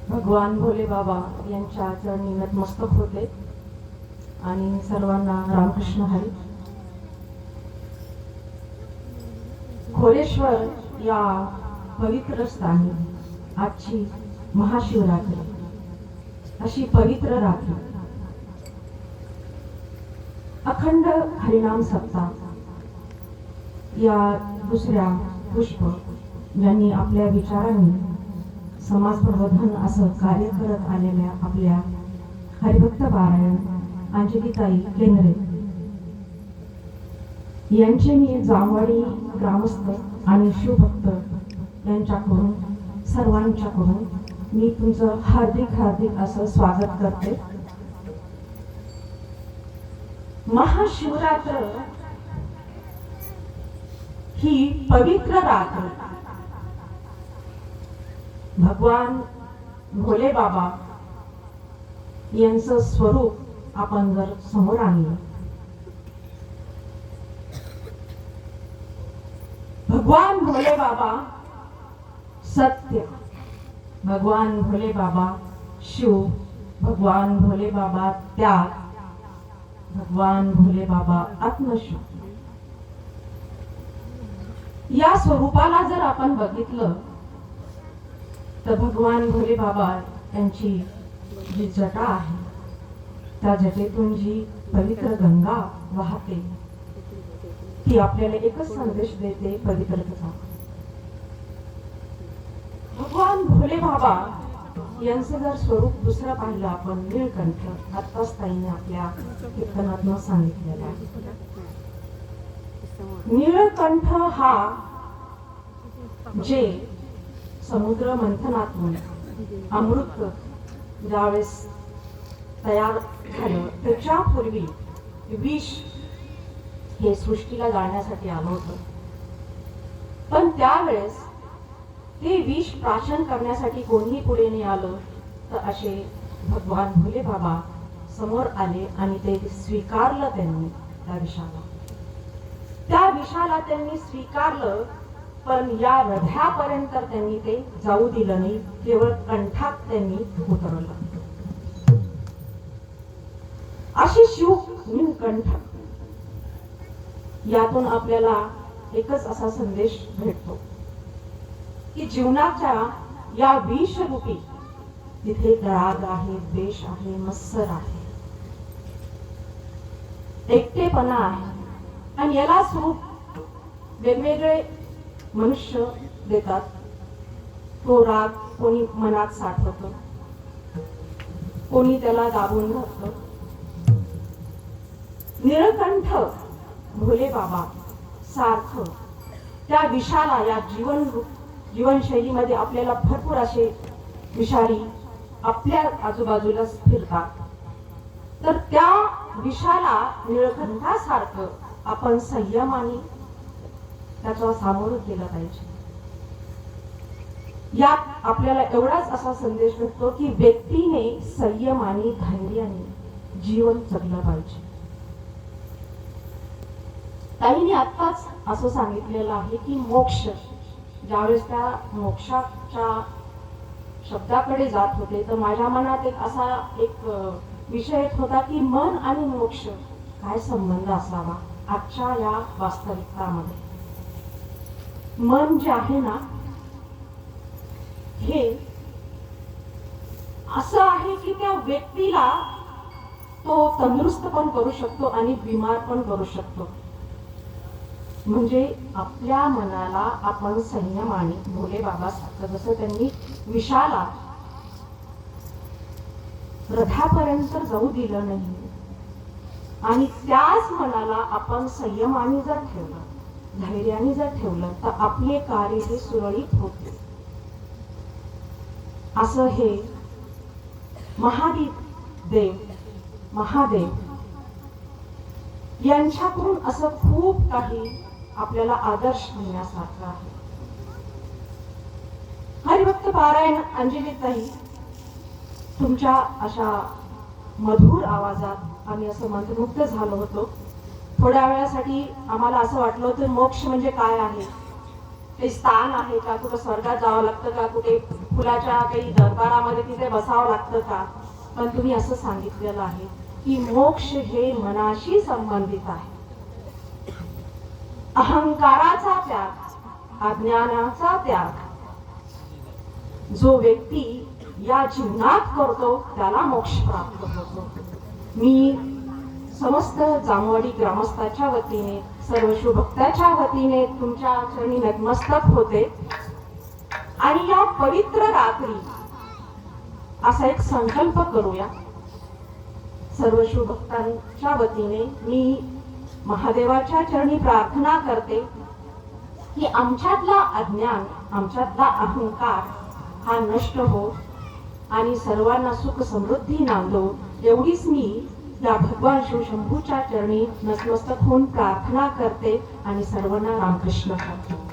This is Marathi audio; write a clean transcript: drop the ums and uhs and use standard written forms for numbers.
भगवान भोले बाबा यांच्या चरणी नतमस्तक होते आणि सर्वांना रामकृष्ण हरी. खोरेश्वर या पवित्र स्थानी आजची महाशिवरात्री अशी पवित्र रात्री अखंड हरिनाम सप्ताह या दुसऱ्या पुष्प ज्यांनी आपल्या विचारांनी समाज प्रबोधन असं कार्य करत आलेल्या आपल्या हरिभक्त पारायण अंजलीताई केंद्रे यांचे मी जामवाडी ग्रामस्थ आणि शिवभक्त यांच्याकडून सर्वांच्याकडून मी तुमचं हार्दिक असं स्वागत करते. महाशिवरात्र ही पवित्र रात्र भगवान भोले बाबा यांचं स्वरूप आपण जर समोर आणलं, भगवान भोले बाबा सत्य, भगवान भोले बाबा शिव, भगवान भोले बाबा त्याग, भगवान भोले बाबा आत्मशुद्धी. या स्वरूपाला जर आपण बघितलं तर भगवान भोले बाबा यांची जी जटा आहे त्या जटेतून जी पवित्र गंगा वाहते ती आपल्याला एकच संदेश देते, पवित्रतेचा. भगवान भोले बाबा यांचं जर स्वरूप दुसरं पाहिलं आपण नीळकंठ, आत्ताच ताईने आपल्या कीर्तनातून सांगितलेलं आहे. नीळकंठ हा जे समुद्र मंथनातून अमृत ज्यावेळेस तयार झालं त्याच्यापूर्वी विष हे सृष्टीला जाण्यासाठी आलं होतं, पण त्यावेळेस ते विष प्राशन करण्यासाठी कोणीही पुढे नाही आलं. तर असे भगवान भोले बाबा समोर आले आणि ते स्वीकारलं त्यांनी त्या विषाला त्यांनी स्वीकारलं, पण या हृदयापर्यंत त्यांनी ते जाऊ दिलं नाही, केवळ कंठात त्यांनी उतरवलं. अशी शिव नीलकंठ. यातून आपल्याला एकच असा संदेश भेटतो की जीवनाच्या या विषरूपी तिथे राग आहे, द्वेष आहे, मत्सर आहे, एकटेपणा आहे, आणि याला स्वरूप वेगवेगळे मनुष्य देतात. तो राग कोणी मनात साठवतं, कोणी त्याला दाबून धरतं. नीळकंठ भोले बाबा सारखं त्या विषाला या जीवनशैलीमध्ये आपल्याला भरपूर असे विषारी आपल्या आजूबाजूला फिरतात. तर त्या विषाला नीळकंठासारखं आपण संयमाने त्याचा सामोरं केलं पाहिजे. यात आपल्याला एवढाच असा संदेश भेटतो की व्यक्तीने संयमाने धैर्याने जीवन जगलं पाहिजे. ताईने आत्ताच असं सांगितलेलं आहे की मोक्ष, ज्यावेळेस त्या मोक्षाच्या शब्दाकडे जात होते तर माझ्या मनात एक विषय येत होता की मन आणि मोक्ष काय संबंध असावा आजच्या या वास्तविकतामध्ये. मन जे आहे ना हे असं आहे की त्या व्यक्तीला तो तंदुरुस्त पण करू शकतो आणि बिमार पण करू शकतो. म्हणजे आपल्या मनाला आपण संयमाने भोले बाबा सांगतात जसं त्यांनी विषाला हृदयापर्यंत जाऊ दिलं नाही, आणि त्याच मनाला आपण संयमाने जर ठेवलं, धैर्याने जर ठेवलं तर आपले कार्य हे सुरळीत होते. असं हे महादेव यांच्याकडून असं खूप काही आपल्याला आदर्श घेण्यासारखं आहे. हरिभक्त पारायण अंजलीताई तुमच्या अशा मधुर आवाजात आम्ही असं मंत्रमुग्ध झालो होतो. थोड्या वेळासाठी आम्हाला असं वाटलं होतं मोक्ष म्हणजे काय आहे, काही स्थान आहे का, कुठं स्वर्गात जावं लागतं का, कुठे फुलाच्या काही दरबारामध्ये तिथे बसावं लागतं का. पण तुम्ही असं सांगितलेलं आहे की मोक्ष हे मनाशी संबंधित आहे. अहंकाराचा त्याग, अज्ञानाचा त्याग जो व्यक्ती या जीवनात करतो त्याला मोक्ष प्राप्त होतो. मी समस्त जामवाडी ग्रामस्थाच्या वतीने, सर्व शिवभक्ताच्या वतीने तुमच्या चरणी नतमस्तक होते. आणि या पवित्र रात्री असा एक संकल्प करूया. सर्व शिवभक्तांच्या वतीने मी महादेवाच्या चरणी प्रार्थना करते की आमच्यातला अज्ञान, आमच्यातला अहंकार हा नष्ट हो आणि सर्वांना सुख समृद्धी नांदो. एवढीच मी या भगवान शिवशंभूच्या चरणी नतमस्तक होऊन प्रार्थना करते आणि सर्वांना रामकृष्ण हरी.